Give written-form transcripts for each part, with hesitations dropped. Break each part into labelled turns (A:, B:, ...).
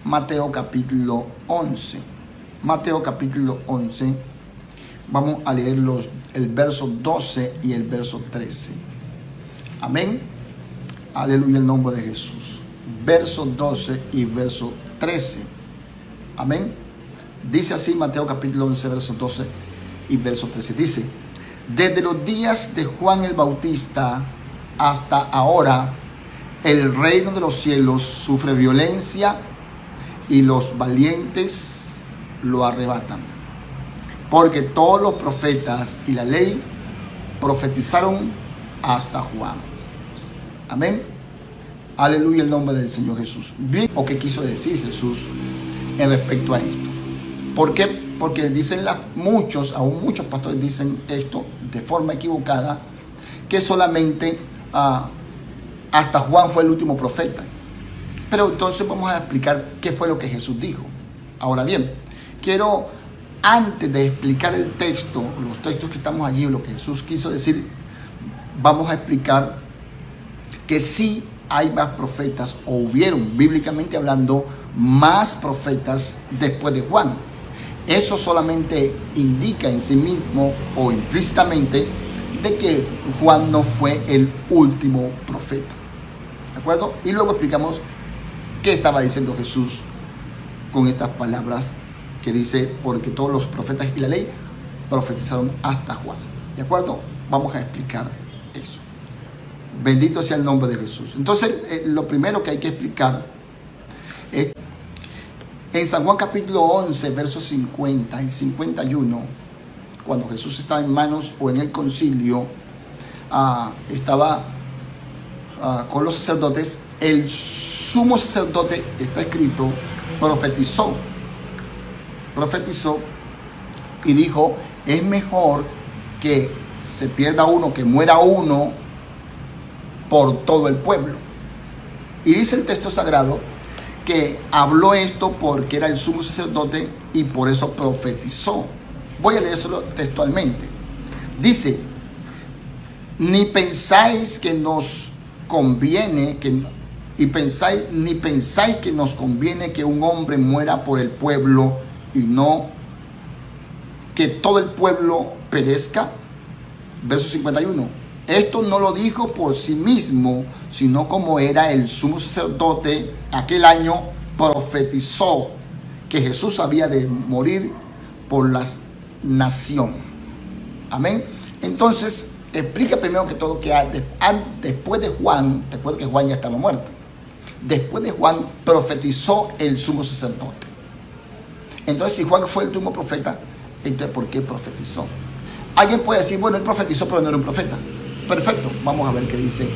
A: Mateo capítulo 11. Mateo capítulo 11. Vamos a leer el verso 12 y el verso 13. Amén. Aleluya, el nombre de Jesús. Verso 12 y verso 13. Amén. Dice así Mateo capítulo 11, verso 12 y verso 13. Dice: desde los días de Juan el Bautista hasta ahora, el reino de los cielos sufre violencia y los valientes lo arrebatan. Porque todos los profetas y la ley profetizaron hasta Juan. Amén. Aleluya, el nombre del Señor Jesús. Bien, o qué quiso decir Jesús en respecto a esto. ¿Por qué? Porque dicen aún muchos pastores dicen esto de forma equivocada, que solamente hasta Juan fue el último profeta. Pero entonces vamos a explicar qué fue lo que Jesús dijo. Ahora bien, quiero, antes de explicar el texto, los textos que estamos allí, lo que Jesús quiso decir, vamos a explicar que sí hay más profetas, o hubieron, bíblicamente hablando, más profetas después de Juan. Eso solamente indica en sí mismo o implícitamente de que Juan no fue el último profeta. ¿De acuerdo? Y luego explicamos qué estaba diciendo Jesús con estas palabras que dice: porque todos los profetas y la ley profetizaron hasta Juan. ¿De acuerdo? Vamos a explicar eso. Bendito sea el nombre de Jesús. Entonces, lo primero que hay que explicar es en San Juan capítulo 11, versos 50 y 51, cuando Jesús estaba en manos o en el concilio, estaba con los sacerdotes. El sumo sacerdote, está escrito, profetizó y dijo: es mejor que se pierda uno, que muera uno por todo el pueblo. Y dice el texto sagrado que habló esto porque era el sumo sacerdote y por eso profetizó. Voy a leerlo textualmente. Dice: ni pensáis que nos conviene ni pensáis que nos conviene que un hombre muera por el pueblo y no que todo el pueblo perezca. Verso 51. Esto no lo dijo por sí mismo, sino como era el sumo sacerdote aquel año, profetizó que Jesús había de morir por la nación. Amén. Entonces, explica primero que todo que después de Juan, recuerda que Juan ya estaba muerto, después de Juan profetizó el sumo sacerdote. Entonces, si Juan fue el último profeta, entonces ¿por qué profetizó? Alguien puede decir: bueno, él profetizó pero no era un profeta. Perfecto, vamos a ver qué dice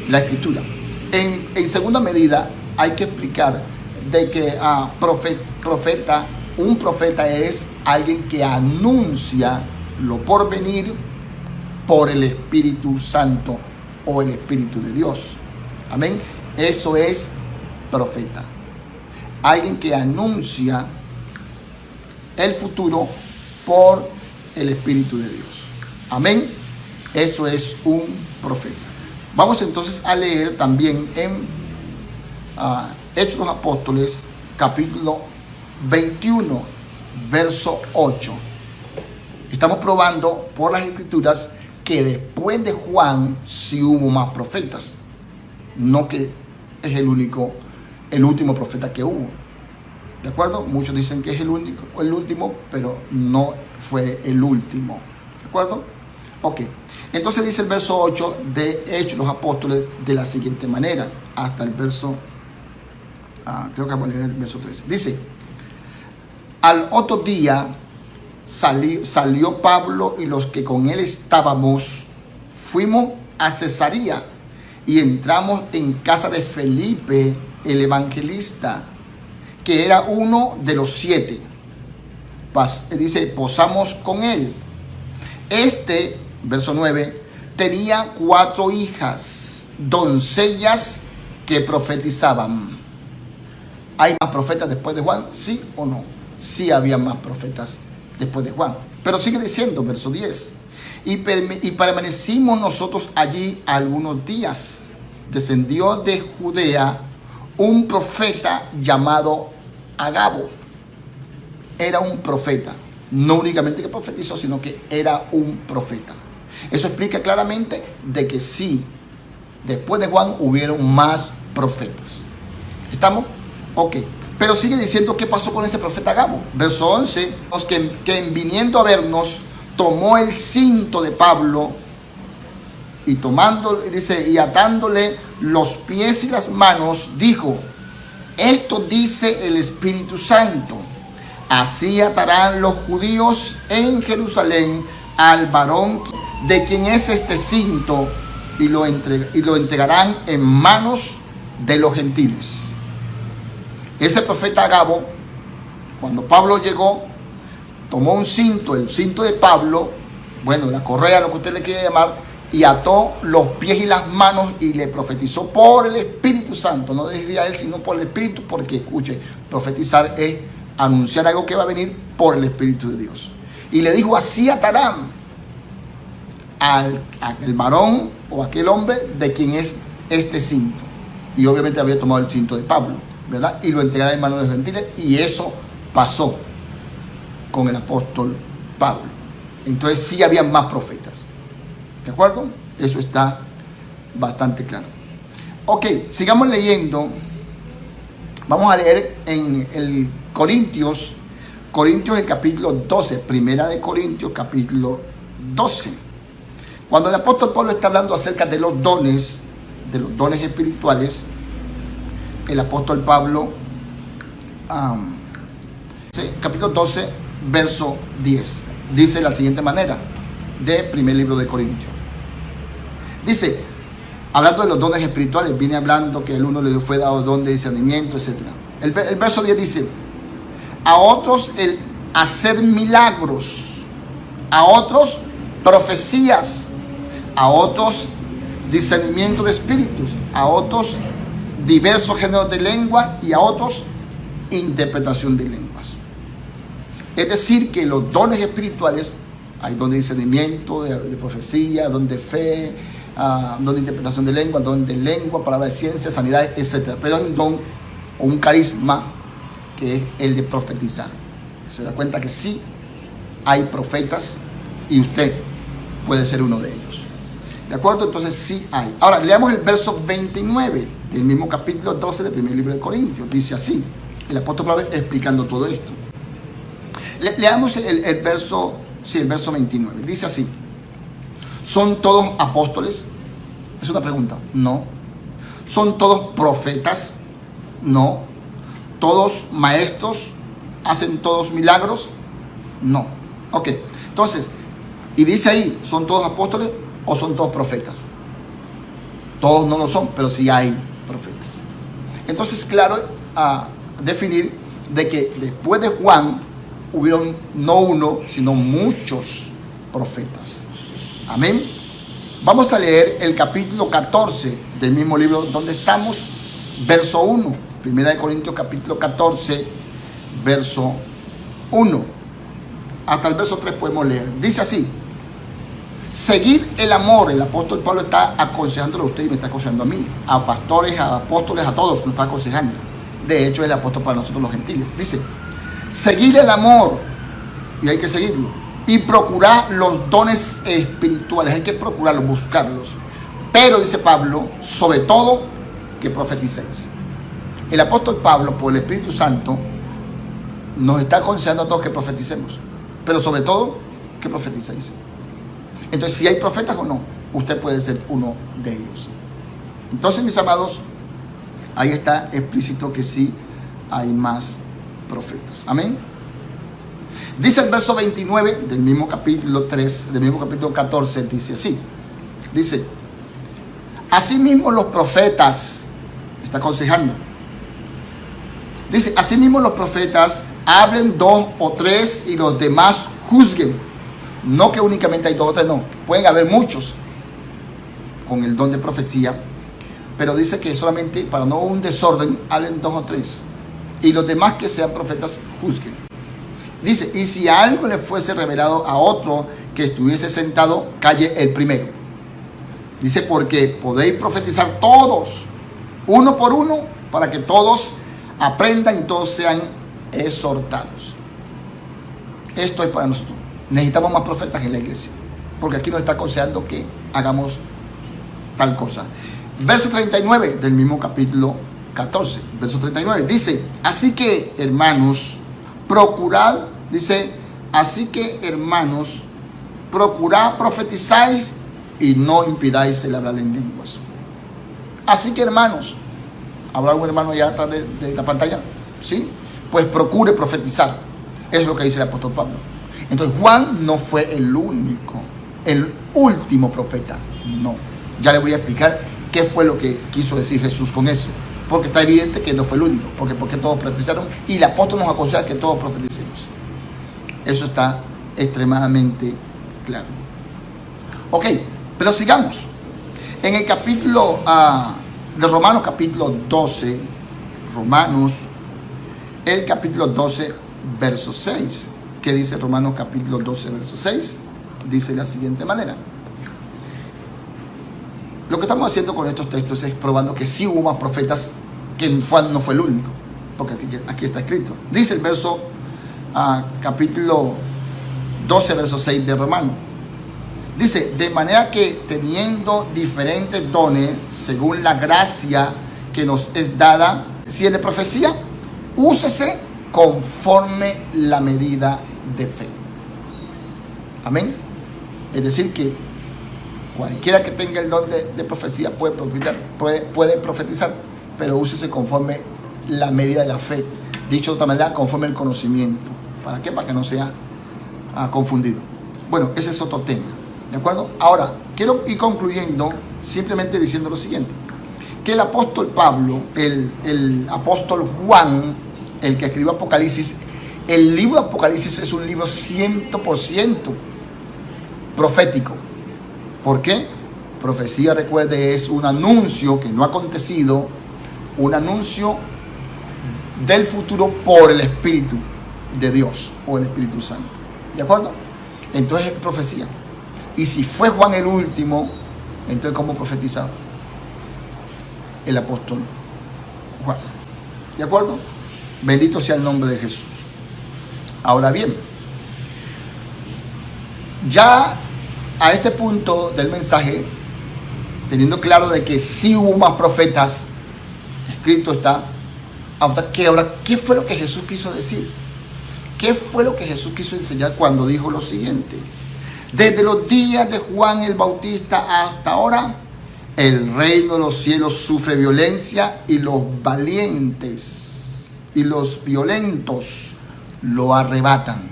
A: la Escritura. En segunda medida, hay que explicar de que un profeta es alguien que anuncia lo por venir por el Espíritu Santo o el Espíritu de Dios. Amén. Eso es profeta. Alguien que anuncia el futuro por el Espíritu de Dios. Amén. Eso es un profeta. Vamos entonces a leer también en Hechos de los Apóstoles, capítulo 21, verso 8. Estamos probando por las Escrituras que después de Juan sí hubo más profetas. No que es el último profeta que hubo. ¿De acuerdo? Muchos dicen que es el último, pero no fue el último. ¿De acuerdo? Ok. Entonces dice el verso 8 de Hechos de los Apóstoles de la siguiente manera, hasta el verso, creo que voy a leer el verso 13. Dice: al otro día salió Pablo y los que con él estábamos, fuimos a Cesarea y entramos en casa de Felipe el evangelista, que era uno de los 7. Dice: posamos con él. Verso 9, tenía 4 hijas, doncellas que profetizaban. ¿Hay más profetas después de Juan? ¿Sí o no? Sí había más profetas después de Juan. Pero sigue diciendo, verso 10, y permanecimos nosotros allí algunos días. Descendió de Judea un profeta llamado Agabo era un profeta. No únicamente que profetizó, sino que era un profeta. Eso explica claramente de que sí, después de Juan hubieron más profetas. ¿Estamos? Ok. Pero sigue diciendo qué pasó con ese profeta Agabo. Verso 11, que viniendo a vernos, tomó el cinto de Pablo y y atándole los pies y las manos, dijo: esto dice el Espíritu Santo, así atarán los judíos en Jerusalén al varón de quien es este cinto y lo entregarán en manos de los gentiles. Ese profeta Agabo, cuando Pablo llegó, tomó un cinto, el cinto de Pablo, bueno, la correa, lo que usted le quiera llamar, y ató los pies y las manos y le profetizó por el Espíritu Santo. No decía él, sino por el Espíritu, porque escuche, profetizar es anunciar algo que va a venir por el Espíritu de Dios. Y le dijo: así atarán al varón o aquel hombre de quien es este cinto. Y obviamente había tomado el cinto de Pablo, ¿verdad? Y lo entregará en manos de los gentiles. Y eso pasó con el apóstol Pablo. Entonces sí había más profetas. ¿De acuerdo? Eso está bastante claro. Ok, sigamos leyendo. Vamos a leer en el Corintios el capítulo 12. Primera de Corintios, capítulo 12. Cuando el apóstol Pablo está hablando acerca de los dones espirituales, el apóstol Pablo, capítulo 12, verso 10, dice de la siguiente manera, de primer libro de Corintios. Dice, hablando de los dones espirituales, viene hablando que el uno le fue dado don de discernimiento, etc. El verso 10 dice: a otros el hacer milagros, a otros profecías, a otros discernimiento de espíritus, a otros diversos géneros de lengua y a otros interpretación de lenguas. Es decir, que los dones espirituales, hay don de discernimiento, de profecía, don de fe, don de interpretación de lengua, palabra de ciencia, sanidad, etc. Pero hay un don o un carisma que es el de profetizar. Se da cuenta que sí hay profetas y usted puede ser uno de ellos. ¿De acuerdo? Entonces sí hay. Ahora, leamos el verso 29 del mismo capítulo 12 del primer libro de Corintios. Dice así, el apóstol Pablo explicando todo esto. Leamos el verso 29. Dice así: ¿son todos apóstoles? Es una pregunta. No. ¿Son todos profetas? No. ¿Todos maestros? ¿Hacen todos milagros? No. Ok. Entonces, y dice ahí, ¿son todos apóstoles o son todos profetas? Todos no lo son, pero sí hay profetas. Entonces, claro, a definir de que después de Juan hubieron no uno, sino muchos profetas. Amén. Vamos a leer el capítulo 14 del mismo libro donde estamos, verso 1. Primera de Corintios, capítulo 14, verso 1. Hasta el verso 3 podemos leer. Dice así: seguid el amor. El apóstol Pablo está aconsejándolo a usted y me está aconsejando a mí, a pastores, a apóstoles, a todos, nos está aconsejando. De hecho, es el apóstol para nosotros los gentiles. Dice: seguid el amor, y hay que seguirlo, y procurar los dones espirituales. Hay que procurarlos, buscarlos. Pero, dice Pablo, sobre todo, que profeticéis. El apóstol Pablo, por el Espíritu Santo, nos está aconsejando a todos que profeticemos. Pero sobre todo, que profeticéis. Entonces, si hay profetas o no, usted puede ser uno de ellos. Entonces, mis amados, ahí está explícito que sí hay más profetas. Amén. Dice el verso 29 del mismo capítulo 3, del mismo capítulo 14, dice así. Dice: asimismo los profetas, está aconsejando. Dice: asimismo los profetas hablen 2 o 3 y los demás juzguen. No que únicamente hay 2 o 3, no. Pueden haber muchos con el don de profecía. Pero dice que solamente para no un desorden, hablen 2 o 3. Y los demás que sean profetas juzguen. Dice: y si algo le fuese revelado a otro que estuviese sentado, calle el primero. Dice: porque podéis profetizar todos, uno por uno, para que todos aprendan y todos sean exhortados. Esto es para nosotros. Necesitamos más profetas en la iglesia, porque aquí nos está aconsejando que hagamos tal cosa. Verso 39 del mismo capítulo 14, verso 39, dice: así que hermanos, procurad, dice, así que hermanos, procurad profetizáis y no impidáis el hablar en lenguas. Así que hermanos, ¿habrá algún hermano allá atrás de la pantalla? ¿Sí? Pues procure profetizar. Es lo que dice el apóstol Pablo. Entonces Juan no fue el único, el último profeta. No. Ya le voy a explicar qué fue lo que quiso decir Jesús con eso. Porque está evidente que no fue el único. Porque todos profetizaron y el apóstol nos aconseja que todos profeticemos. Eso está extremadamente claro. Ok, pero sigamos. En el capítulo de Romanos, capítulo 12, Romanos, el capítulo 12, verso 6. ¿Qué dice Romanos capítulo 12, verso 6? Dice de la siguiente manera. Lo que estamos haciendo con estos textos es probando que sí hubo más profetas, que Juan no fue el único, porque aquí está escrito. Dice el verso, capítulo 12, verso 6 de Romanos. Dice: de manera que teniendo diferentes dones, según la gracia que nos es dada, si es de profecía, úsese conforme la medida de fe. Amén. Es decir que cualquiera que tenga el don de profecía puede profetizar, pero úsese conforme la medida de la fe. Dicho de otra manera, conforme el conocimiento. ¿Para qué? Para que no sea confundido. Bueno, ese es otro tema. ¿De acuerdo? Ahora, quiero ir concluyendo simplemente diciendo lo siguiente. Que el apóstol Pablo, el apóstol Juan, el que escribió Apocalipsis, el libro de Apocalipsis es un libro 100% profético. ¿Por qué? Profecía, recuerde, es un anuncio que no ha acontecido, un anuncio del futuro por el Espíritu de Dios o el Espíritu Santo. ¿De acuerdo? Entonces es profecía. Y si fue Juan el último, entonces ¿cómo profetizaba el apóstol Juan? ¿De acuerdo? Bendito sea el nombre de Jesús. Ahora bien, ya a este punto del mensaje, teniendo claro de que sí hubo más profetas, escrito está, ahora, ¿qué fue lo que Jesús quiso decir? ¿Qué fue lo que Jesús quiso enseñar cuando dijo lo siguiente? Desde los días de Juan el Bautista hasta ahora, el reino de los cielos sufre violencia y los valientes y los violentos lo arrebatan.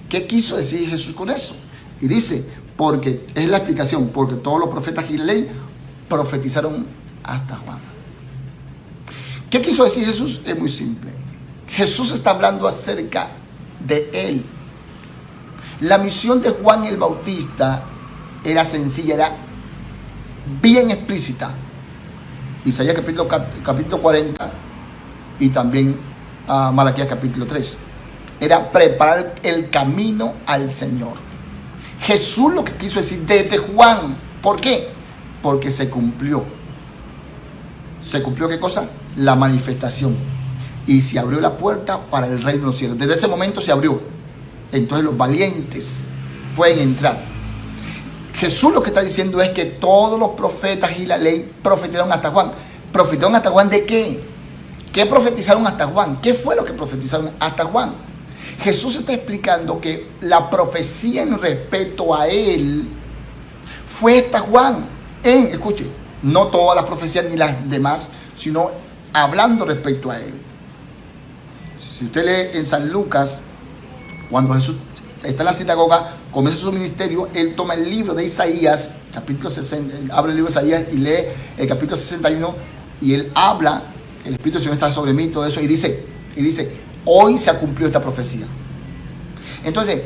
A: ¿Qué quiso decir Jesús con eso? Y dice, porque es la explicación, porque todos los profetas y la ley profetizaron hasta Juan. ¿Qué quiso decir Jesús? Es muy simple. Jesús está hablando acerca de él. La misión de Juan el Bautista era sencilla, era bien explícita. Isaías capítulo 40 y también Malaquías capítulo 3. Era preparar el camino al Señor. Jesús lo que quiso decir desde Juan. ¿Por qué? Porque se cumplió. ¿Se cumplió qué cosa? La manifestación. Y se abrió la puerta para el reino de los cielos. Desde ese momento se abrió. Entonces los valientes pueden entrar. Jesús lo que está diciendo es que todos los profetas y la ley profetizaron hasta Juan. ¿Profetizaron hasta Juan de qué? ¿Qué profetizaron hasta Juan? ¿Qué fue lo que profetizaron hasta Juan? Jesús está explicando que la profecía en respecto a él fue hasta Juan. Escuche, no todas las profecías ni las demás, sino hablando respecto a él. Si usted lee en San Lucas, cuando Jesús está en la sinagoga, comienza su ministerio, él toma el libro de Isaías, capítulo 60, abre el libro de Isaías y lee el capítulo 61, y él habla, el Espíritu del Señor está sobre mí, todo eso, y dice, hoy se ha cumplido esta profecía. Entonces,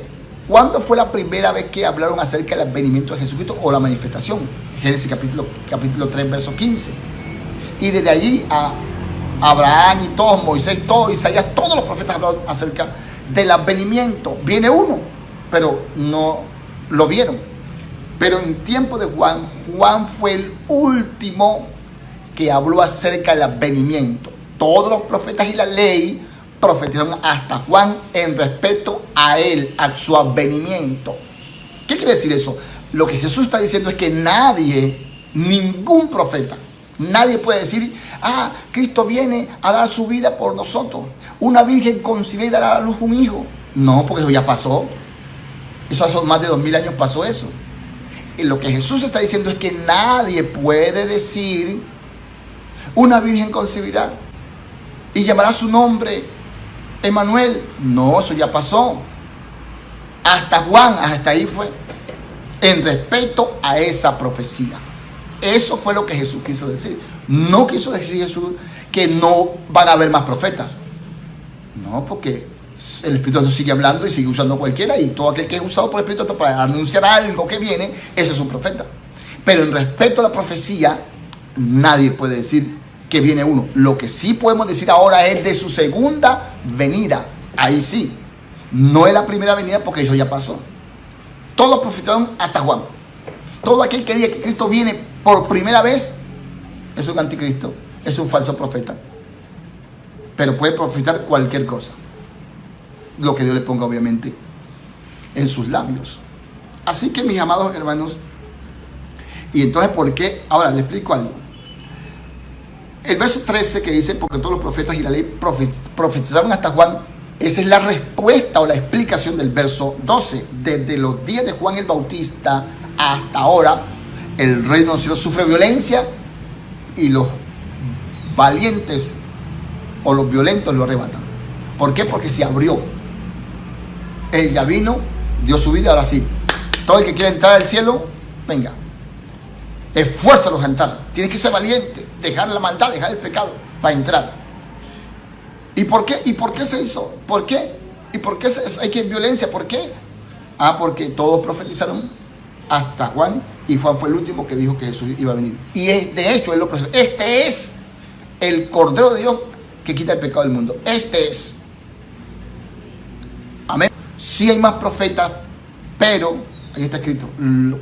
A: ¿cuándo fue la primera vez que hablaron acerca del advenimiento de Jesucristo o la manifestación? Génesis capítulo 3, verso 15. Y desde allí a Abraham y todos, Moisés, todos, Isaías, todos los profetas hablaron acerca del advenimiento. Viene uno, pero no lo vieron. Pero en tiempo de Juan, Juan fue el último que habló acerca del advenimiento. Todos los profetas y la ley profetizaron hasta Juan en respecto a él, a su advenimiento. ¿Qué quiere decir eso? Lo que Jesús está diciendo es que nadie, ningún profeta, nadie puede decir, Cristo viene a dar su vida por nosotros. Una virgen concebirá y dará a luz un hijo. No, porque eso ya pasó. Eso hace más de 2000 años pasó eso. Y lo que Jesús está diciendo es que nadie puede decir, una virgen concebirá y llamará su nombre Emmanuel. No, eso ya pasó. Hasta Juan, hasta ahí fue. En respecto a esa profecía. Eso fue lo que Jesús quiso decir. No quiso decir Jesús que no van a haber más profetas. No, porque el Espíritu Santo sigue hablando y sigue usando a cualquiera, y todo aquel que es usado por el Espíritu Santo para anunciar algo que viene, ese es un profeta. Pero en respecto a la profecía, nadie puede decir que viene uno. Lo que sí podemos decir ahora es de su segunda venida. Ahí sí. No es la primera venida, porque eso ya pasó. Todos profetizaron hasta Juan. Todo aquel que diga que Cristo viene por primera vez es un anticristo, es un falso profeta. Pero puede profetizar cualquier cosa, lo que Dios le ponga obviamente en sus labios. Así que, mis amados hermanos, y entonces, ¿por qué? Ahora le explico algo. El verso 13 que dice, porque todos los profetas y la ley profetizaron hasta Juan, esa es la respuesta o la explicación del verso 12. Desde los días de Juan el Bautista hasta ahora, el reino de los cielos sufre violencia y los valientes o los violentos lo arrebatan. ¿Por qué? Porque se abrió. Él ya vino, dio su vida, ahora sí. Todo el que quiera entrar al cielo, venga. Esfuérzalos a entrar. Tienes que ser valiente, dejar la maldad, dejar el pecado para entrar. ¿Y por qué? ¿Y por qué se hizo? ¿Por qué? ¿Y por qué hay que violencia? ¿Por qué? Porque todos profetizaron hasta Juan, y Juan fue el último que dijo que Jesús iba a venir. Y de hecho él lo presentó. Este es el Cordero de Dios que quita el pecado del mundo. Este es. Amén. Sí hay más profetas, pero ahí está escrito,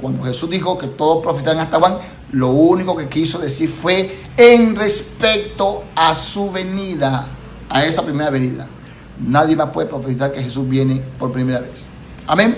A: cuando Jesús dijo que todos profetaban hasta Juan, lo único que quiso decir fue en respecto a su venida, a esa primera venida. Nadie más puede profetizar que Jesús viene por primera vez. Amén.